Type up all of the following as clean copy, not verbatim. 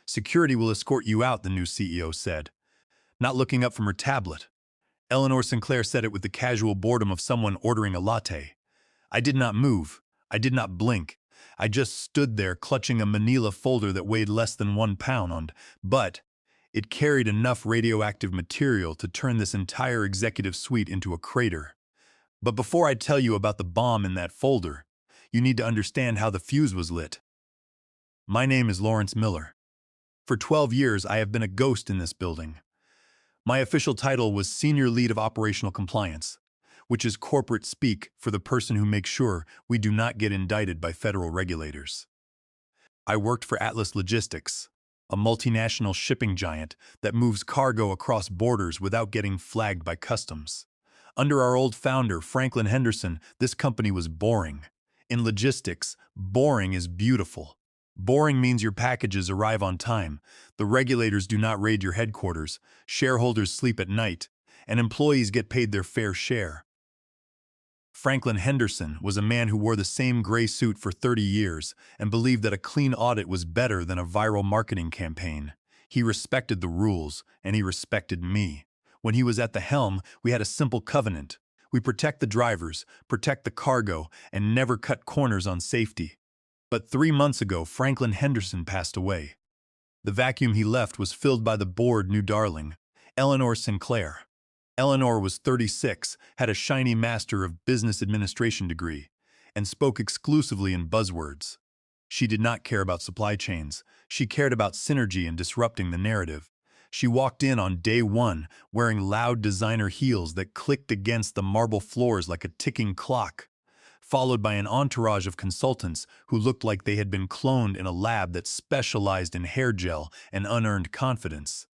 Security will escort you out, the new CEO said, not looking up from her tablet. Eleanor Sinclair said it with the casual boredom of someone ordering a latte. I did not move. I did not blink. I just stood there clutching a manila folder that weighed less than 1 pound, but it carried enough radioactive material to turn this entire executive suite into a crater. But before I tell you about the bomb in that folder, you need to understand how the fuse was lit. My name is Lawrence Miller. For 12 years, I have been a ghost in this building. My official title was Senior Lead of Operational Compliance, which is corporate speak for the person who makes sure we do not get indicted by federal regulators. I worked for Atlas Logistics, a multinational shipping giant that moves cargo across borders without getting flagged by customs. Under our old founder, Franklin Henderson, this company was boring. In logistics, boring is beautiful. Boring means your packages arrive on time, the regulators do not raid your headquarters, shareholders sleep at night, and employees get paid their fair share. Franklin Henderson was a man who wore the same gray suit for 30 years and believed that a clean audit was better than a viral marketing campaign. He respected the rules, and he respected me. When he was at the helm, we had a simple covenant. We protect the drivers, protect the cargo, and never cut corners on safety. But 3 months ago, Franklin Henderson passed away. The vacuum he left was filled by the bored new darling, Eleanor Sinclair. Eleanor was 36, had a shiny Master of Business Administration degree, and spoke exclusively in buzzwords. She did not care about supply chains. She cared about synergy and disrupting the narrative. She walked in on day one wearing loud designer heels that clicked against the marble floors like a ticking clock, followed by an entourage of consultants who looked like they had been cloned in a lab that specialized in hair gel and unearned confidence.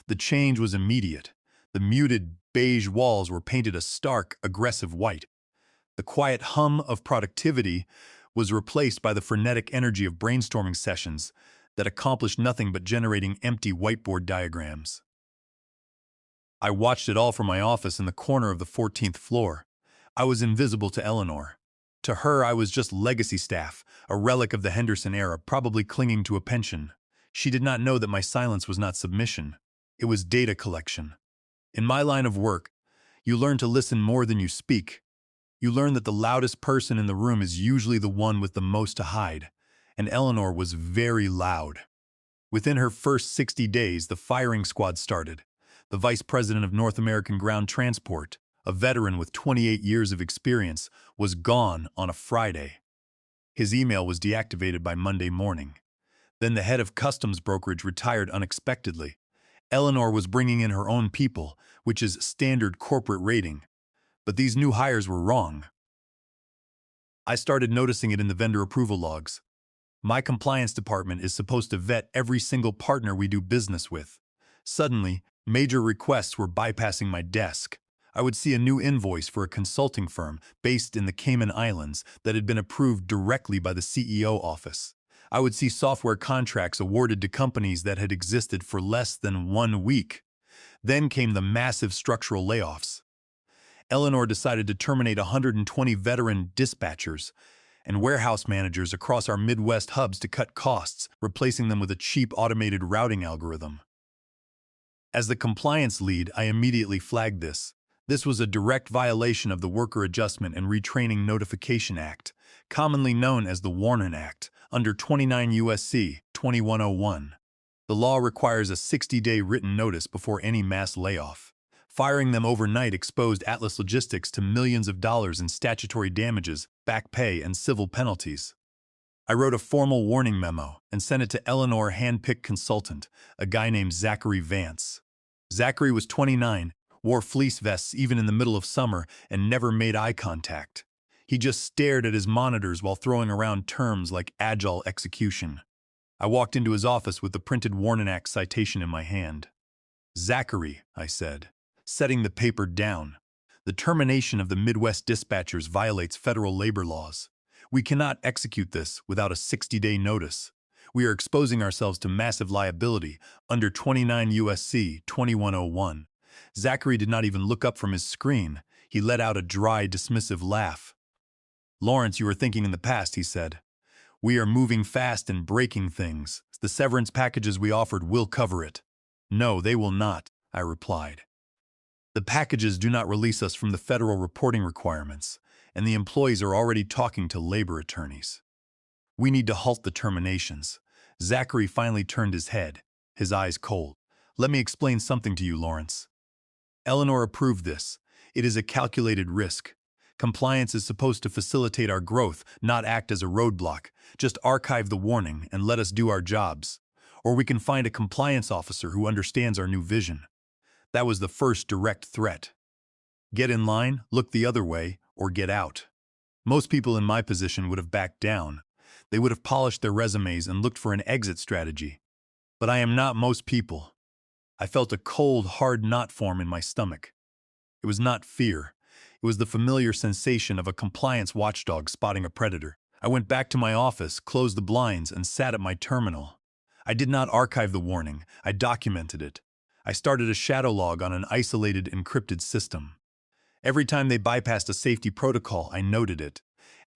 The change was immediate. The muted beige walls were painted a stark, aggressive white. The quiet hum of productivity was replaced by the frenetic energy of brainstorming sessions that accomplished nothing but generating empty whiteboard diagrams. I watched it all from my office in the corner of the 14th floor. I was invisible to Eleanor. To her, I was just legacy staff, a relic of the Henderson era, probably clinging to a pension. She did not know that my silence was not submission. It was data collection. In my line of work, you learn to listen more than you speak. You learn that the loudest person in the room is usually the one with the most to hide, and Eleanor was very loud. Within her first 60 days, the firing squad started. The vice president of North American Ground Transport, a veteran with 28 years of experience, was gone on a Friday. His email was deactivated by Monday morning. Then the head of customs brokerage retired unexpectedly. Eleanor was bringing in her own people, which is standard corporate rating. But these new hires were wrong. I started noticing it in the vendor approval logs. My compliance department is supposed to vet every single partner we do business with. Suddenly, major requests were bypassing my desk. I would see a new invoice for a consulting firm based in the Cayman Islands that had been approved directly by the CEO office. I would see software contracts awarded to companies that had existed for less than 1 week. Then came the massive structural layoffs. Eleanor decided to terminate 120 veteran dispatchers and warehouse managers across our Midwest hubs to cut costs, replacing them with a cheap automated routing algorithm. As the compliance lead, I immediately flagged this. This was a direct violation of the Worker Adjustment and Retraining Notification Act, commonly known as the Warren Act, under 29 U.S.C. 2101. The law requires a 60-day written notice before any mass layoff. Firing them overnight exposed Atlas Logistics to millions of dollars in statutory damages, back pay, and civil penalties. I wrote a formal warning memo and sent it to Eleanor hand-picked consultant, a guy named Zachary Vance. Zachary was 29, wore fleece vests even in the middle of summer, and never made eye contact. He just stared at his monitors while throwing around terms like agile execution. I walked into his office with the printed Warren Act citation in my hand. "Zachary," I said, setting the paper down, "the termination of the Midwest dispatchers violates federal labor laws. We cannot execute this without a 60-day notice. We are exposing ourselves to massive liability under 29 U.S.C. 2101. Zachary did not even look up from his screen. He let out a dry, dismissive laugh. "Lawrence, you are thinking in the past," he said. "We are moving fast and breaking things. The severance packages we offered will cover it. No, they will not, I replied. The packages do not release us from the federal reporting requirements, and the employees are already talking to labor attorneys. We need to halt the terminations. Zachary finally turned his head, his eyes cold. Let me explain something to you, Lawrence. Eleanor approved this. It is a calculated risk. Compliance is supposed to facilitate our growth, not act as a roadblock. Just archive the warning and let us do our jobs. Or we can find a compliance officer who understands our new vision. That was the first direct threat. Get in line, look the other way, or get out. Most people in my position would have backed down. They would have polished their resumes and looked for an exit strategy. But I am not most people. I felt a cold, hard knot form in my stomach. It was not fear. It was the familiar sensation of a compliance watchdog spotting a predator. I went back to my office, closed the blinds, and sat at my terminal. I did not archive the warning. I documented it. I started a shadow log on an isolated, encrypted system. Every time they bypassed a safety protocol, I noted it.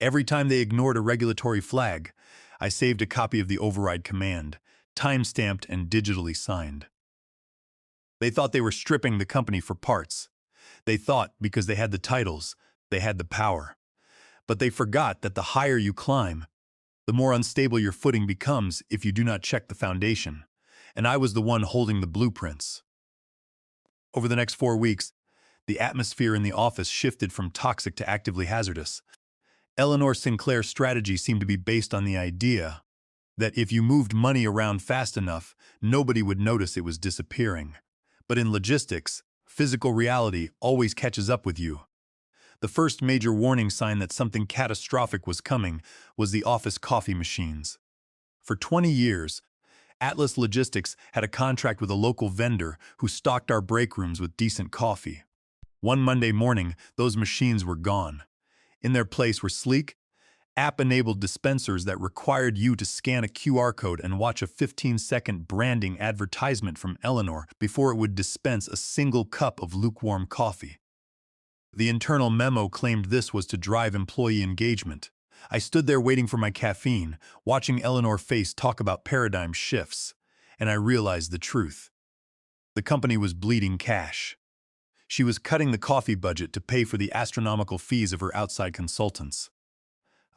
Every time they ignored a regulatory flag, I saved a copy of the override command, time-stamped and digitally signed. They thought they were stripping the company for parts. They thought, because they had the titles, they had the power. But they forgot that the higher you climb, the more unstable your footing becomes if you do not check the foundation. And I was the one holding the blueprints. Over the next 4 weeks, the atmosphere in the office shifted from toxic to actively hazardous. Eleanor Sinclair's strategy seemed to be based on the idea that if you moved money around fast enough, nobody would notice it was disappearing. But in logistics, physical reality always catches up with you. The first major warning sign that something catastrophic was coming was the office coffee machines. For 20 years, Atlas Logistics had a contract with a local vendor who stocked our break rooms with decent coffee. One Monday morning, those machines were gone. In their place were sleek, app-enabled dispensers that required you to scan a QR code and watch a 15-second branding advertisement from Eleanor before it would dispense a single cup of lukewarm coffee. The internal memo claimed this was to drive employee engagement. I stood there waiting for my caffeine, watching Eleanor face talk about paradigm shifts, and I realized the truth. The company was bleeding cash. She was cutting the coffee budget to pay for the astronomical fees of her outside consultants.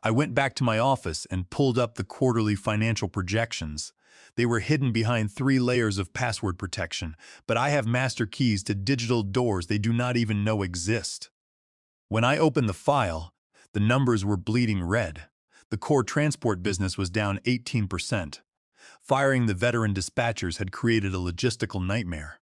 I went back to my office and pulled up the quarterly financial projections. They were hidden behind 3 layers of password protection, but I have master keys to digital doors they do not even know exist. When I opened the file, the numbers were bleeding red. The core transport business was down 18%. Firing the veteran dispatchers had created a logistical nightmare.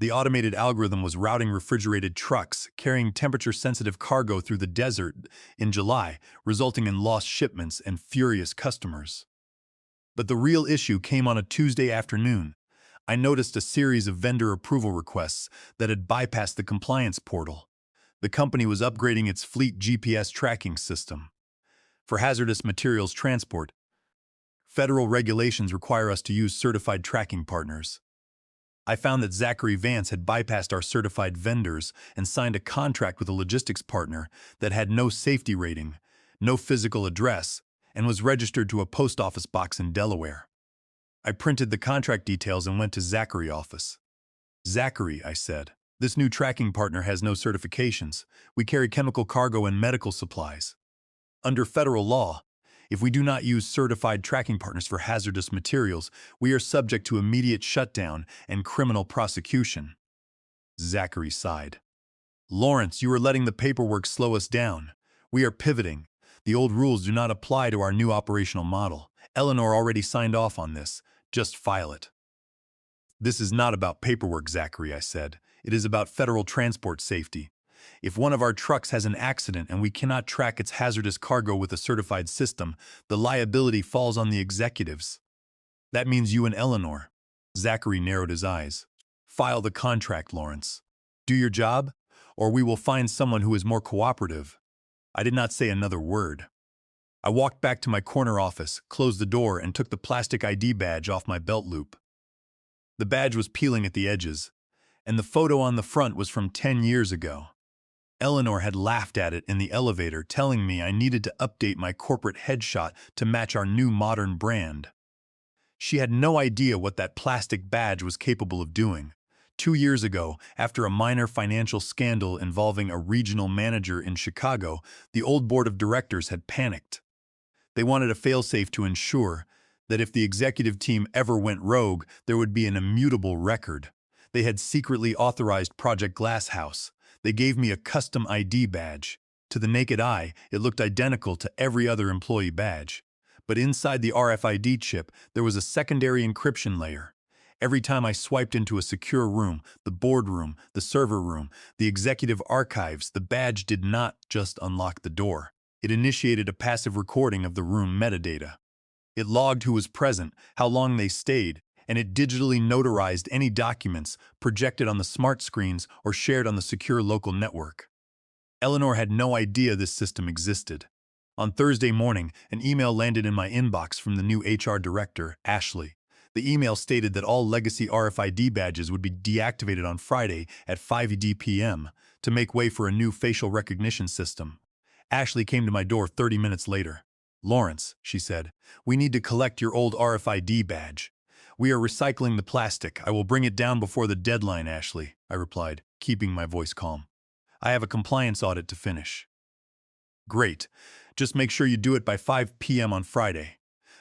The automated algorithm was routing refrigerated trucks carrying temperature-sensitive cargo through the desert in July, resulting in lost shipments and furious customers. But the real issue came on a Tuesday afternoon. I noticed a series of vendor approval requests that had bypassed the compliance portal. The company was upgrading its fleet GPS tracking system. For hazardous materials transport, federal regulations require us to use certified tracking partners. I found that Zachary Vance had bypassed our certified vendors and signed a contract with a logistics partner that had no safety rating, no physical address, and was registered to a post office box in Delaware. I printed the contract details and went to Zachary's office. "Zachary," I said, "this new tracking partner has no certifications. We carry chemical cargo and medical supplies. Under federal law, if we do not use certified tracking partners for hazardous materials, we are subject to immediate shutdown and criminal prosecution." Zachary sighed. "Lawrence, you are letting the paperwork slow us down. We are pivoting. The old rules do not apply to our new operational model. Eleanor already signed off on this. Just file it." "This is not about paperwork, Zachary," I said. "It is about federal transport safety. If one of our trucks has an accident and we cannot track its hazardous cargo with a certified system, the liability falls on the executives. That means you and Eleanor." Zachary narrowed his eyes. "File the contract, Lawrence. Do your job, or we will find someone who is more cooperative." I did not say another word. I walked back to my corner office, closed the door, and took the plastic ID badge off my belt loop. The badge was peeling at the edges, and the photo on the front was from 10 years ago. Eleanor had laughed at it in the elevator, telling me I needed to update my corporate headshot to match our new modern brand. She had no idea what that plastic badge was capable of doing. 2 years ago, after a minor financial scandal involving a regional manager in Chicago, the old board of directors had panicked. They wanted a failsafe to ensure that if the executive team ever went rogue, there would be an immutable record. They had secretly authorized Project Glasshouse. They gave me a custom ID badge. To the naked eye, it looked identical to every other employee badge. But inside the RFID chip, there was a secondary encryption layer. Every time I swiped into a secure room, the boardroom, the server room, the executive archives, the badge did not just unlock the door. It initiated a passive recording of the room metadata. It logged who was present, how long they stayed, and it digitally notarized any documents projected on the smart screens or shared on the secure local network. Eleanor had no idea this system existed. On Thursday morning, an email landed in my inbox from the new HR director, Ashley. The email stated that all legacy RFID badges would be deactivated on Friday at 5 p.m. to make way for a new facial recognition system. Ashley came to my door 30 minutes later. "Lawrence," she said, "we need to collect your old RFID badge. We are recycling the plastic. I will bring it down before the deadline, Ashley," I replied, keeping my voice calm. "I have a compliance audit to finish." "Great. Just make sure you do it by 5 p.m. on Friday.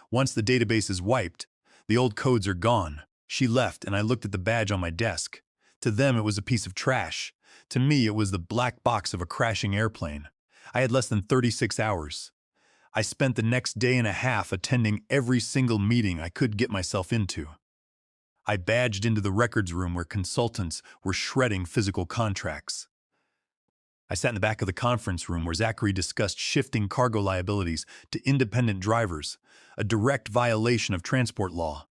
Once the database is wiped, the old codes are gone." She left, and I looked at the badge on my desk. To them, it was a piece of trash. To me, it was the black box of a crashing airplane. I had less than 36 hours. I spent the next day and a half attending every single meeting I could get myself into. I badged into the records room where consultants were shredding physical contracts. I sat in the back of the conference room where Zachary discussed shifting cargo liabilities to independent drivers, a direct violation of transport law.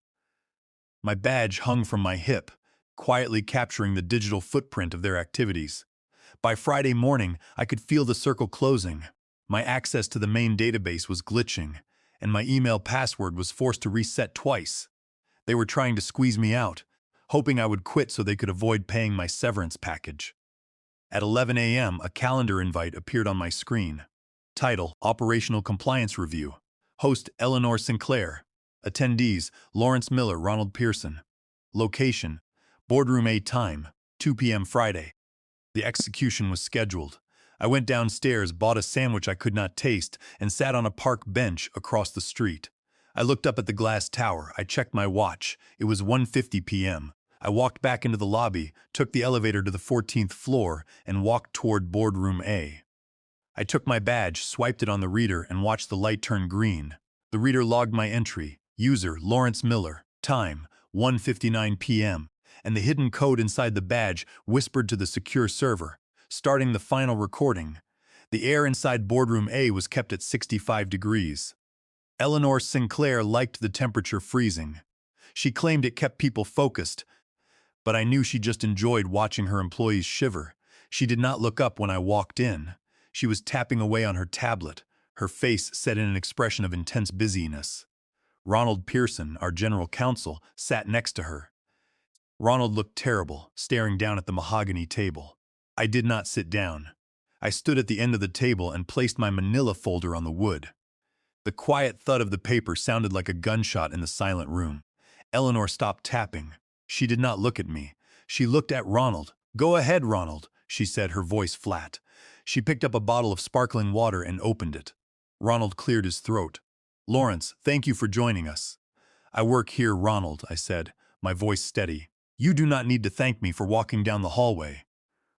My badge hung from my hip, quietly capturing the digital footprint of their activities. By Friday morning, I could feel the circle closing. My access to the main database was glitching, and my email password was forced to reset twice. They were trying to squeeze me out, hoping I would quit so they could avoid paying my severance package. At 11 a.m., a calendar invite appeared on my screen. Title: Operational Compliance Review. Host: Eleanor Sinclair. Attendees: Lawrence Miller, Ronald Pearson. Location: Boardroom A. Time: 2 p.m. Friday. The execution was scheduled. I went downstairs, bought a sandwich I could not taste, and sat on a park bench across the street. I looked up at the glass tower. I checked my watch. It was 1:50 p.m. I walked back into the lobby, took the elevator to the 14th floor, and walked toward Boardroom A. I took my badge, swiped it on the reader, and watched the light turn green. The reader logged my entry: user Lawrence Miller, time 1:59 p.m., and the hidden code inside the badge whispered to the secure server, starting the final recording. The air inside Boardroom A was kept at 65 degrees. Eleanor Sinclair liked the temperature freezing. She claimed it kept people focused, but I knew she just enjoyed watching her employees shiver. She did not look up when I walked in. She was tapping away on her tablet, her face set in an expression of intense busyness. Ronald Pearson, our general counsel, sat next to her. Ronald looked terrible, staring down at the mahogany table. I did not sit down. I stood at the end of the table and placed my manila folder on the wood. The quiet thud of the paper sounded like a gunshot in the silent room. Eleanor stopped tapping. She did not look at me. She looked at Ronald. "Go ahead, Ronald," she said, her voice flat. She picked up a bottle of sparkling water and opened it. Ronald cleared his throat. "Lawrence, thank you for joining us." "I work here, Ronald," I said, my voice steady. "You do not need to thank me for walking down the hallway."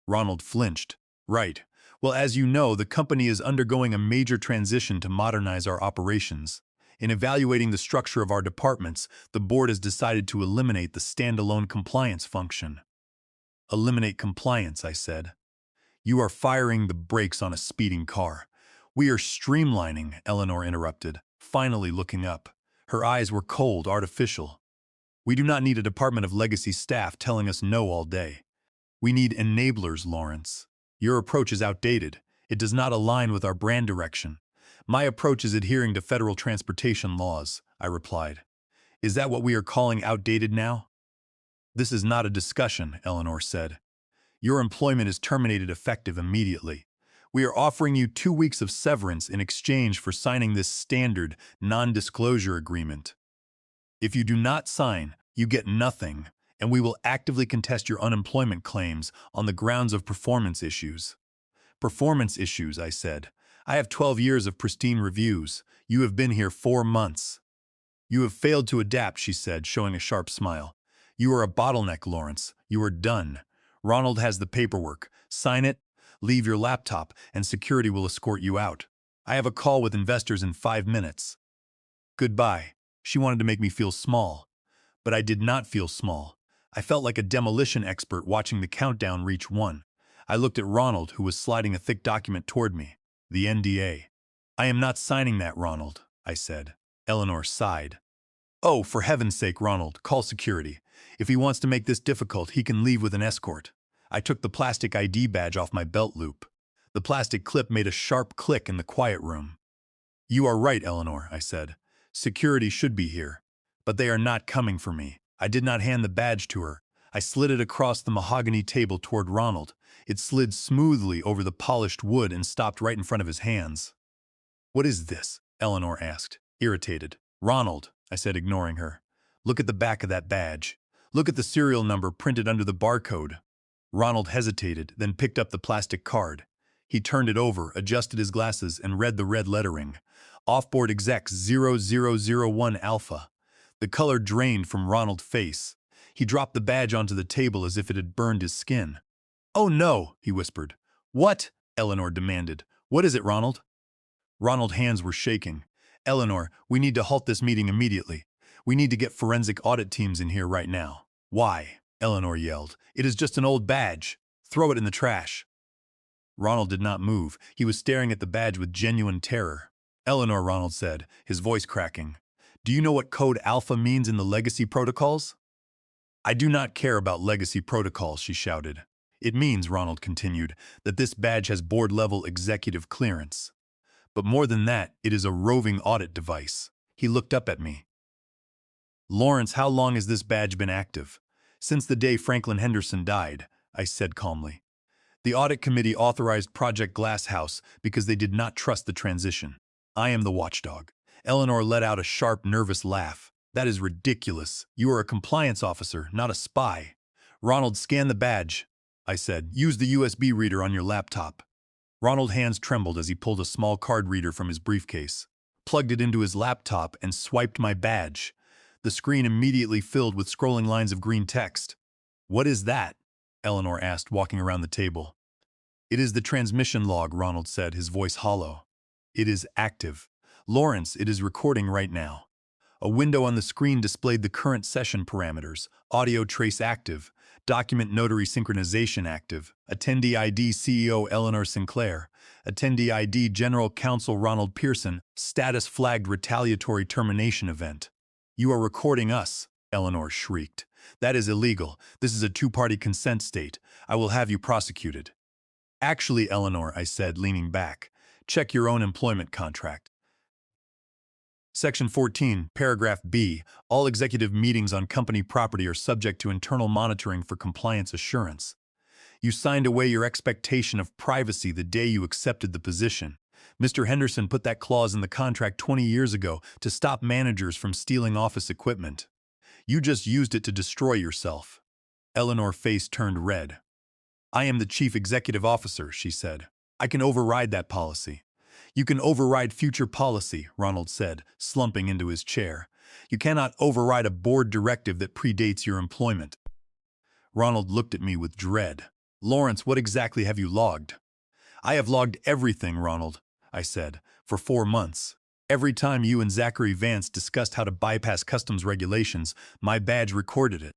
Ronald flinched. "Right. Well, as you know, the company is undergoing a major transition to modernize our operations. In evaluating the structure of our departments, the board has decided to eliminate the standalone compliance function." "Eliminate compliance," I said. "You are firing the brakes on a speeding car." "We are streamlining," Eleanor interrupted, finally looking up. Her eyes were cold, artificial. "We do not need a department of legacy staff telling us no all day. We need enablers, Lawrence. Your approach is outdated. It does not align with our brand direction." "My approach is adhering to federal transportation laws," I replied. "Is that what we are calling outdated now?" "This is not a discussion," Eleanor said. "Your employment is terminated effective immediately. We are offering you 2 weeks of severance in exchange for signing this standard non-disclosure agreement." If you do not sign, you get nothing, and we will actively contest your unemployment claims on the grounds of performance issues. Performance issues, I said. I have 12 years of pristine reviews. You have been here 4 months. You have failed to adapt, she said, showing a sharp smile. You are a bottleneck, Lawrence. You are done. Ronald has the paperwork. Sign it, leave your laptop, and security will escort you out. I have a call with investors in 5 minutes. Goodbye. She wanted to make me feel small. But I did not feel small. I felt like a demolition expert watching the countdown reach 1. I looked at Ronald, who was sliding a thick document toward me. The NDA. I am not signing that, Ronald, I said. Eleanor sighed. Oh, for heaven's sake, Ronald, call security. If he wants to make this difficult, he can leave with an escort. I took the plastic ID badge off my belt loop. The plastic clip made a sharp click in the quiet room. You are right, Eleanor, I said. Security should be here. But they are not coming for me. I did not hand the badge to her. I slid it across the mahogany table toward Ronald. It slid smoothly over the polished wood and stopped right in front of his hands. What is this? Eleanor asked, irritated. Ronald, I said, ignoring her. Look at the back of that badge. Look at the serial number printed under the barcode. Ronald hesitated, then picked up the plastic card. He turned it over, adjusted his glasses, and read the red lettering. Offboard Exec 0001 Alpha. The color drained from Ronald's face. He dropped the badge onto the table as if it had burned his skin. Oh no, he whispered. What? Eleanor demanded. What is it, Ronald? Ronald's hands were shaking. Eleanor, we need to halt this meeting immediately. We need to get forensic audit teams in here right now. Why? Eleanor yelled. It is just an old badge. Throw it in the trash. Ronald did not move. He was staring at the badge with genuine terror. Eleanor, Ronald said, his voice cracking. Do you know what code alpha means in the legacy protocols? I do not care about legacy protocols, she shouted. It means, Ronald continued, that this badge has board-level executive clearance. But more than that, it is a roving audit device. He looked up at me. Lawrence, how long has this badge been active? Since the day Franklin Henderson died, I said calmly. The audit committee authorized Project Glasshouse because they did not trust the transition. I am the watchdog. Eleanor let out a sharp, nervous laugh. That is ridiculous. You are a compliance officer, not a spy. Ronald, scan the badge, I said. Use the USB reader on your laptop. Ronald's hands trembled as he pulled a small card reader from his briefcase, plugged it into his laptop, and swiped my badge. The screen immediately filled with scrolling lines of green text. What is that? Eleanor asked, walking around the table. It is the transmission log, Ronald said, his voice hollow. It is active. Lawrence, it is recording right now. A window on the screen displayed the current session parameters. Audio trace active. Document notary synchronization active. Attendee ID CEO Eleanor Sinclair. Attendee ID General Counsel Ronald Pearson. Status flagged retaliatory termination event. You are recording us, Eleanor shrieked. That is illegal. This is a two-party consent state. I will have you prosecuted. Actually, Eleanor, I said, leaning back. Check your own employment contract. Section 14, Paragraph B, all executive meetings on company property are subject to internal monitoring for compliance assurance. You signed away your expectation of privacy the day you accepted the position. Mr. Henderson put that clause in the contract 20 years ago to stop managers from stealing office equipment. You just used it to destroy yourself. Eleanor's face turned red. I am the chief executive officer, she said. I can override that policy. You can override future policy, Ronald said, slumping into his chair. You cannot override a board directive that predates your employment. Ronald looked at me with dread. Lawrence, what exactly have you logged? I have logged everything, Ronald, I said, for 4 months. Every time you and Zachary Vance discussed how to bypass customs regulations, my badge recorded it.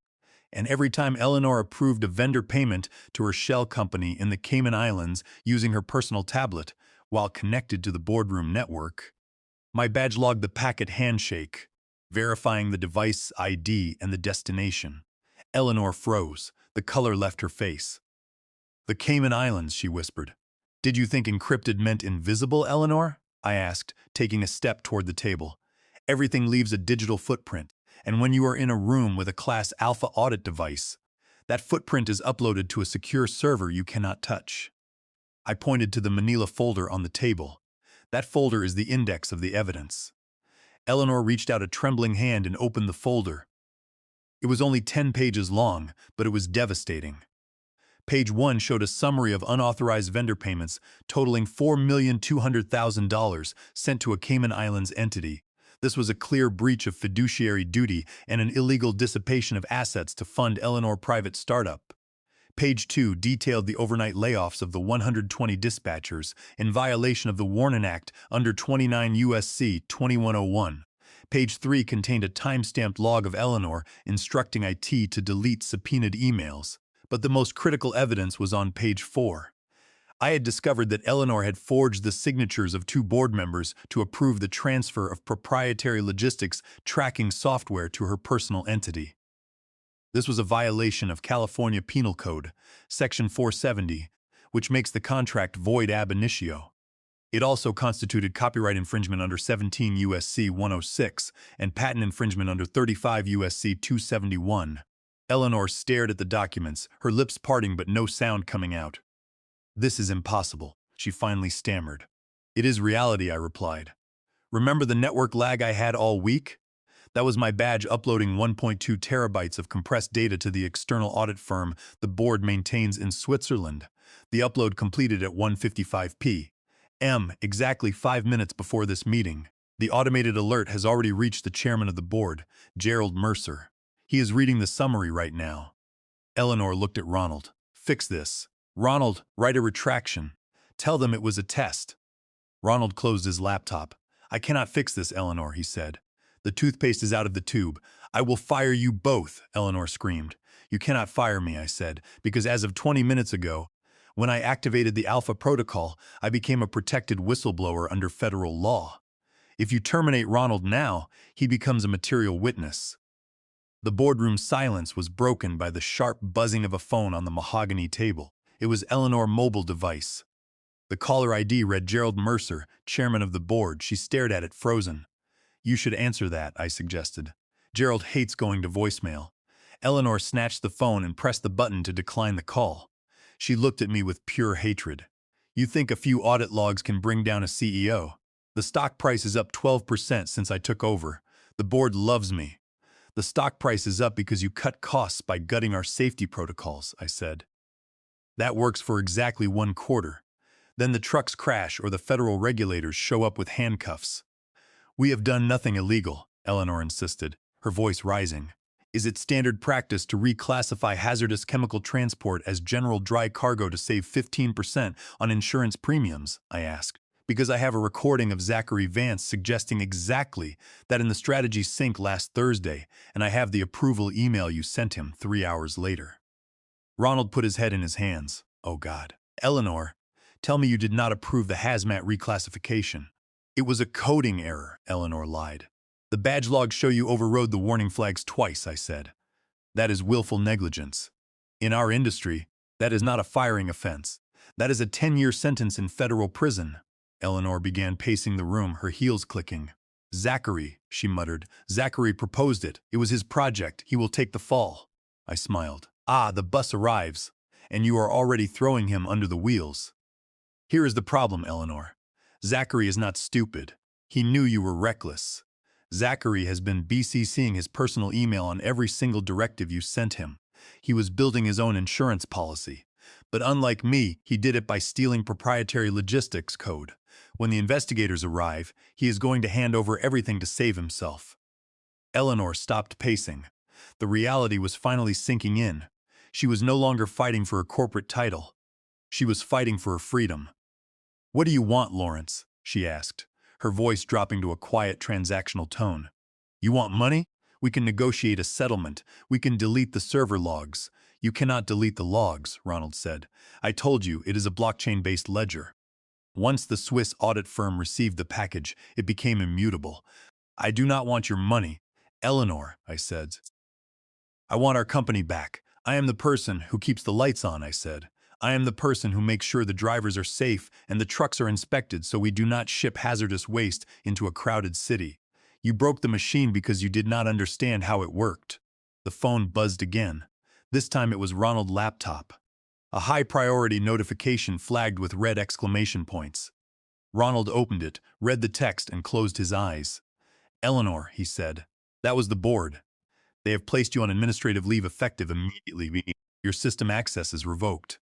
And every time Eleanor approved a vendor payment to her shell company in the Cayman Islands using her personal tablet, while connected to the boardroom network, my badge logged the packet handshake, verifying the device ID and the destination. Eleanor froze. The color left her face. The Cayman Islands, she whispered. Did you think encrypted meant invisible, Eleanor? I asked, taking a step toward the table. Everything leaves a digital footprint, and when you are in a room with a Class Alpha audit device, that footprint is uploaded to a secure server you cannot touch. I pointed to the manila folder on the table. That folder is the index of the evidence. Eleanor reached out a trembling hand and opened the folder. It was only 10 pages long, but it was devastating. Page 1 showed a summary of unauthorized vendor payments totaling $4,200,000 sent to a Cayman Islands entity. This was a clear breach of fiduciary duty and an illegal dissipation of assets to fund Eleanor private startup. Page 2 detailed the overnight layoffs of the 120 dispatchers in violation of the Warning Act under 29 U.S.C. 2101. Page 3 contained a time-stamped log of Eleanor instructing IT to delete subpoenaed emails. But the most critical evidence was on page 4. I had discovered that Eleanor had forged the signatures of 2 board members to approve the transfer of proprietary logistics tracking software to her personal entity. This was a violation of California Penal Code, Section 470, which makes the contract void ab initio. It also constituted copyright infringement under 17 U.S.C. 106 and patent infringement under 35 U.S.C. 271. Eleanor stared at the documents, her lips parting but no sound coming out. "This is impossible," she finally stammered. "It is reality," I replied. "Remember the network lag I had all week? That was my badge uploading 1.2 terabytes of compressed data to the external audit firm the board maintains in Switzerland. The upload completed at 1:55 p.m., exactly 5 minutes before this meeting. The automated alert has already reached the chairman of the board, Gerald Mercer. He is reading the summary right now." Eleanor looked at Ronald. "Fix this. Ronald, write a retraction. Tell them it was a test." Ronald closed his laptop. "I cannot fix this, Eleanor," he said. "The toothpaste is out of the tube. I will fire you both," Eleanor screamed. "You cannot fire me," I said, "because as of 20 minutes ago, when I activated the Alpha Protocol, I became a protected whistleblower under federal law. If you terminate Ronald now, he becomes a material witness." The boardroom silence was broken by the sharp buzzing of a phone on the mahogany table. It was Eleanor's mobile device. The caller ID read Gerald Mercer, chairman of the board. She stared at it, frozen. "You should answer that," I suggested. "Gerald hates going to voicemail." Eleanor snatched the phone and pressed the button to decline the call. She looked at me with pure hatred. "You think a few audit logs can bring down a CEO? The stock price is up 12% since I took over. The board loves me." "The stock price is up because you cut costs by gutting our safety protocols," I said. "That works for exactly 1 quarter. Then the trucks crash or the federal regulators show up with handcuffs." "We have done nothing illegal," Eleanor insisted, her voice rising. "Is it standard practice to reclassify hazardous chemical transport as general dry cargo to save 15% on insurance premiums?" I asked. "Because I have a recording of Zachary Vance suggesting exactly that in the strategy sync last Thursday, and I have the approval email you sent him 3 hours later." Ronald put his head in his hands. "Oh God. Eleanor, tell me you did not approve the hazmat reclassification." "It was a coding error," Eleanor lied. "The badge logs show you overrode the warning flags twice," I said. "That is willful negligence. In our industry, that is not a firing offense. That is a 10-year sentence in federal prison." Eleanor began pacing the room, her heels clicking. "Zachary," she muttered. "Zachary proposed it. It was his project. He will take the fall." I smiled. "Ah, the bus arrives, and you are already throwing him under the wheels." "Here is the problem, Eleanor. Zachary is not stupid. He knew you were reckless. Zachary has been BCCing his personal email on every single directive you sent him. He was building his own insurance policy. But unlike me, he did it by stealing proprietary logistics code. When the investigators arrive, he is going to hand over everything to save himself." Eleanor stopped pacing. The reality was finally sinking in. She was no longer fighting for a corporate title. She was fighting for her freedom. "What do you want, Lawrence?" she asked, her voice dropping to a quiet transactional tone. "You want money? We can negotiate a settlement. We can delete the server logs." "You cannot delete the logs," Ronald said. "I told you, it is a blockchain-based ledger." Once the Swiss audit firm received the package, it became immutable. "I do not want your money, Eleanor," I said. "I want our company back. I am the person who keeps the lights on," I said. "I am the person who makes sure the drivers are safe and the trucks are inspected so we do not ship hazardous waste into a crowded city. You broke the machine because you did not understand how it worked." The phone buzzed again. This time it was Ronald's laptop. A high-priority notification flagged with red exclamation points. Ronald opened it, read the text, and closed his eyes. Eleanor, he said. That was the board. They have placed you on administrative leave effective immediately, meaning your system access is revoked.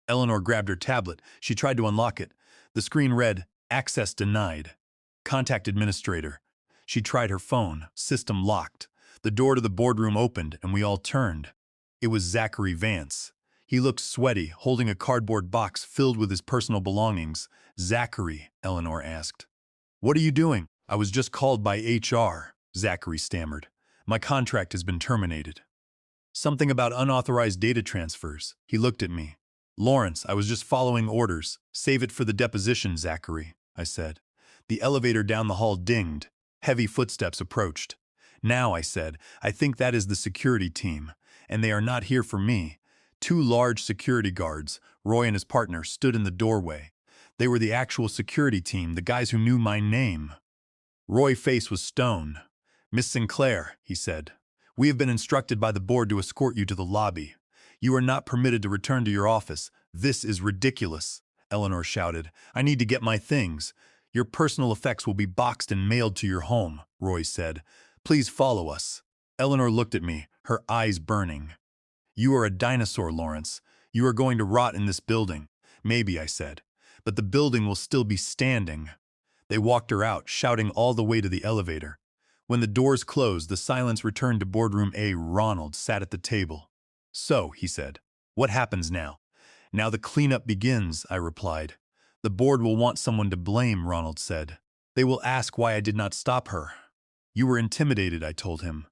Eleanor grabbed her tablet. She tried to unlock it. The screen read, "Access denied. Contact administrator." She tried her phone. System locked. The door to the boardroom opened, and we all turned. It was Zachary Vance. He looked sweaty, holding a cardboard box filled with his personal belongings. "Zachary," Eleanor asked. "What are you doing?" "I was just called by HR," Zachary stammered. "My contract has been terminated." "Something about unauthorized data transfers." He looked at me. "Lawrence, I was just following orders. Save it for the deposition, Zachary," I said. The elevator down the hall dinged. Heavy footsteps approached. "Now," I said, "I think that is the security team. And they are not here for me." Two large security guards, Roy and his partner, stood in the doorway. They were the actual security team, the guys who knew my name. Roy's face was stone. "Miss Sinclair," he said, "we have been instructed by the board to escort you to the lobby. You are not permitted to return to your office. This is ridiculous," Eleanor shouted. "I need to get my things." "Your personal effects will be boxed and mailed to your home," Roy said. "Please follow us." Eleanor looked at me, her eyes burning. "You are a dinosaur, Lawrence. You are going to rot in this building." "Maybe," I said, "but the building will still be standing." They walked her out, shouting all the way to the elevator. When the doors closed, the silence returned to boardroom A. Ronald sat at the table. "So," he said, "what happens now?" "Now the cleanup begins," I replied. "The board will want someone to blame," Ronald said. "They will ask why I did not stop her." "You were intimidated," I told him.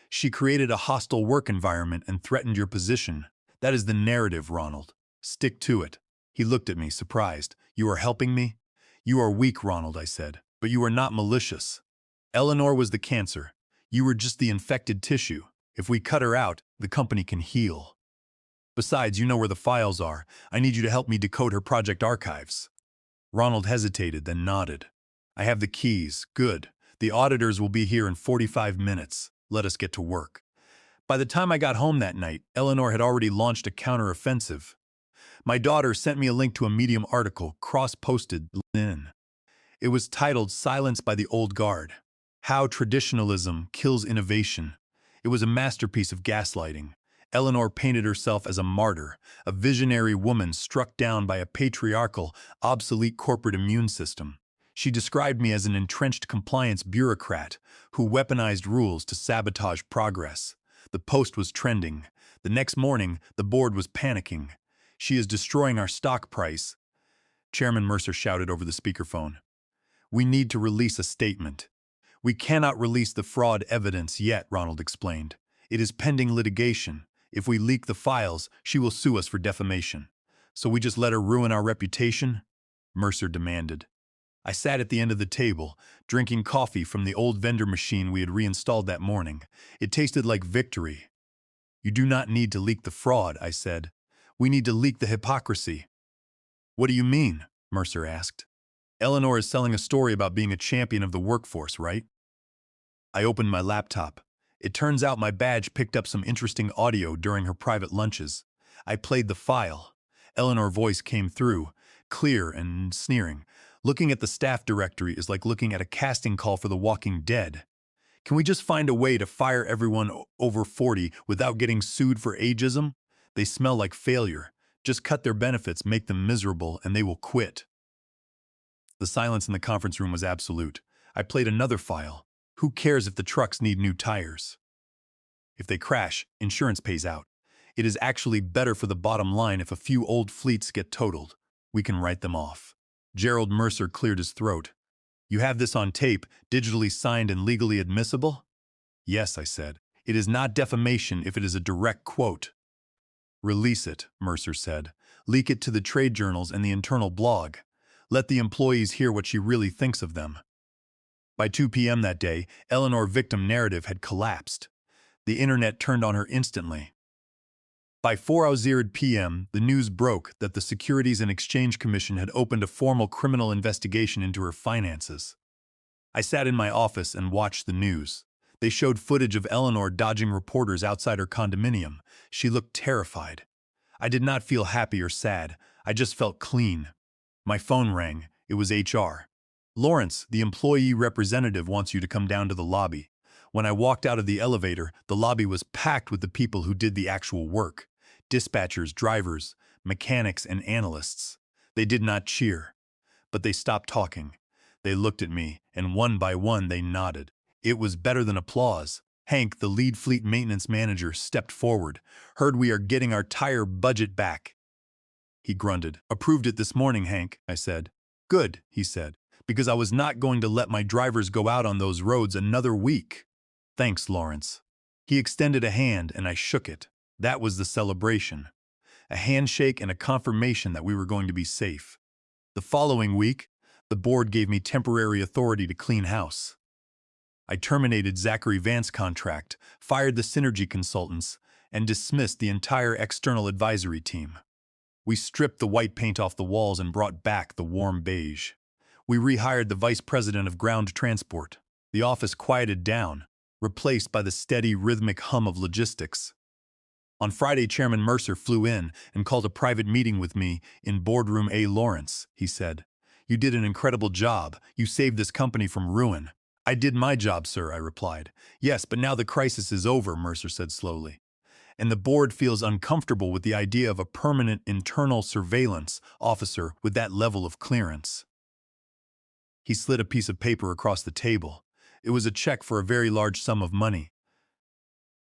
"She created a hostile work environment and threatened your position. That is the narrative, Ronald. Stick to it." He looked at me, surprised. "You are helping me?" "You are weak, Ronald," I said, "but you are not malicious. Eleanor was the cancer. You were just the infected tissue. If we cut her out, the company can heal. Besides, you know where the files are. I need you to help me decode her project archives." Ronald hesitated, then nodded. "I have the keys. Good. The auditors will be here in 45 minutes. Let us get to work." By the time I got home that night, Eleanor had already launched a counteroffensive. My daughter sent me a link to a Medium article, cross-posted in. It was titled "Silence by the Old Guard: How Traditionalism Kills Innovation." It was a masterpiece of gaslighting. Eleanor painted herself as a martyr, a visionary woman struck down by a patriarchal, obsolete corporate immune system. She described me as an entrenched compliance bureaucrat who weaponized rules to sabotage progress. The post was trending. The next morning, the board was panicking. "She is destroying our stock price," Chairman Mercer shouted over the speakerphone. "We need to release a statement." "We cannot release the fraud evidence yet," Ronald explained. "It is pending litigation. If we leak the files, she will sue us for defamation." "So we just let her ruin our reputation?" Mercer demanded. I sat at the end of the table, drinking coffee from the old vendor machine we had reinstalled that morning. It tasted like victory. "You do not need to leak the fraud," I said. "We need to leak the hypocrisy." "What do you mean?" Mercer asked. "Eleanor is selling a story about being a champion of the workforce, right?" I opened my laptop. It turns out my badge picked up some interesting audio during her private lunches. I played the file. Eleanor's voice came through, clear and sneering. "Looking at the staff directory is like looking at a casting call for The Walking Dead. Can we just find a way to fire everyone over 40 without getting sued for ageism? They smell like failure. Just cut their benefits, make them miserable, and they will quit." The silence in the conference room was absolute. I played another file. "Who cares if the trucks need new tires? If they crash, insurance pays out. It is actually better for the bottom line if a few old fleets get totaled. We can write them off." Gerald Mercer cleared his throat. "You have this on tape, digitally signed and legally admissible?" "Yes," I said. "It is not defamation if it is a direct quote." "Release it," Mercer said. "Leak it to the trade journals and the internal blog. Let the employees hear what she really thinks of them." By 2 p.m. that day, Eleanor's victim narrative had collapsed. The internet turned on her instantly. By 4:00 p.m., the news broke that the Securities and Exchange Commission had opened a formal criminal investigation into her finances. I sat in my office and watched the news. They showed footage of Eleanor dodging reporters outside her condominium. She looked terrified. I did not feel happy or sad. I just felt clean. My phone rang. It was HR. Lawrence, the employee representative wants you to come down to the lobby. When I walked out of the elevator, the lobby was packed with the people who did the actual work. Dispatchers, drivers, mechanics, and analysts. They did not cheer, but they stopped talking. They looked at me, and one by one they nodded. It was better than applause. Hank, the lead fleet maintenance manager, stepped forward. Heard we are getting our tire budget back. He grunted. Approved it this morning, Hank, I said. Good, he said, because I was not going to let my drivers go out on those roads another week. Thanks, Lawrence. He extended a hand, and I shook it. That was the celebration. A handshake and a confirmation that we were going to be safe. The following week, the board gave me temporary authority to clean house. I terminated Zachary Vance's contract, fired the Synergy consultants, and dismissed the entire external advisory team. We stripped the white paint off the walls and brought back the warm beige. We rehired the vice president of ground transport. The office quieted down, replaced by the steady, rhythmic hum of logistics. On Friday, Chairman Mercer flew in and called a private meeting with me in boardroom A. Lawrence, he said. You did an incredible job. You saved this company from ruin. I did my job, sir, I replied. Yes, but now the crisis is over, Mercer said slowly. And the board feels uncomfortable with the idea of a permanent internal surveillance officer with that level of clearance. He slid a piece of paper across the table. It was a check for a very large sum of money.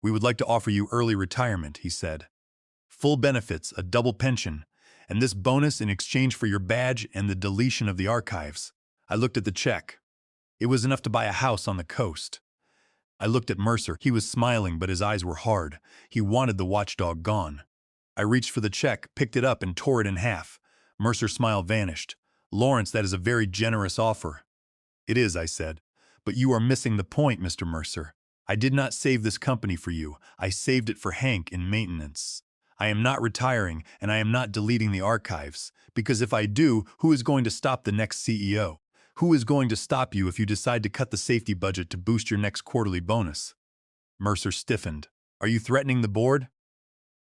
We would like to offer you early retirement, he said. Full benefits, a double pension, and this bonus in exchange for your badge and the deletion of the archives. I looked at the check. It was enough to buy a house on the coast. I looked at Mercer. He was smiling, but his eyes were hard. He wanted the watchdog gone. I reached for the check, picked it up, and tore it in half. Mercer's smile vanished. Lawrence, that is a very generous offer. It is, I said. But you are missing the point, Mr. Mercer. I did not save this company for you. I saved it for Hank in maintenance. I am not retiring, and I am not deleting the archives, because if I do, who is going to stop the next CEO? Who is going to stop you if you decide to cut the safety budget to boost your next quarterly bonus? Mercer stiffened. Are you threatening the board?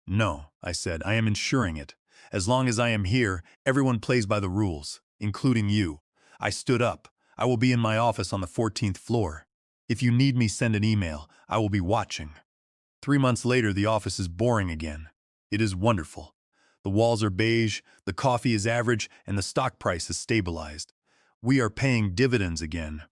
No, I said. I am ensuring it. As long as I am here, everyone plays by the rules, including you. I stood up. I will be in my office on the 14th floor. If you need me, send an email. I will be watching. 3 months later, the office is boring again. It is wonderful. The walls are beige, the coffee is average, and the stock price is stabilized. We are paying dividends again.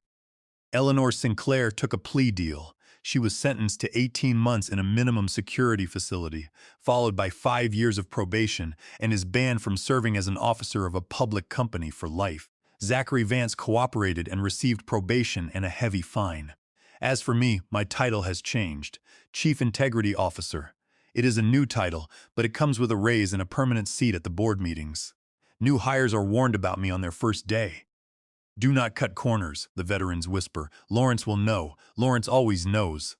Eleanor Sinclair took a plea deal. She was sentenced to 18 months in a minimum security facility, followed by 5 years of probation, and is banned from serving as an officer of a public company for life. Zachary Vance cooperated and received probation and a heavy fine. As for me, my title has changed. Chief Integrity Officer. It is a new title, but it comes with a raise and a permanent seat at the board meetings. New hires are warned about me on their first day. Do not cut corners, the veterans whisper. Lawrence will know. Lawrence always knows.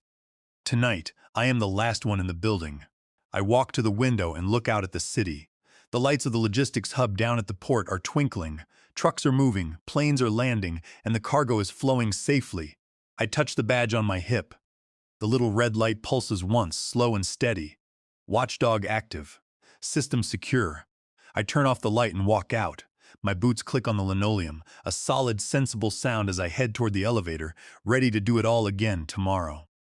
Tonight, I am the last one in the building. I walk to the window and look out at the city. The lights of the logistics hub down at the port are twinkling. Trucks are moving, planes are landing, and the cargo is flowing safely. I touch the badge on my hip. The little red light pulses once, slow and steady. Watchdog active. System secure. I turn off the light and walk out. My boots click on the linoleum, a solid, sensible sound as I head toward the elevator, ready to do it all again tomorrow.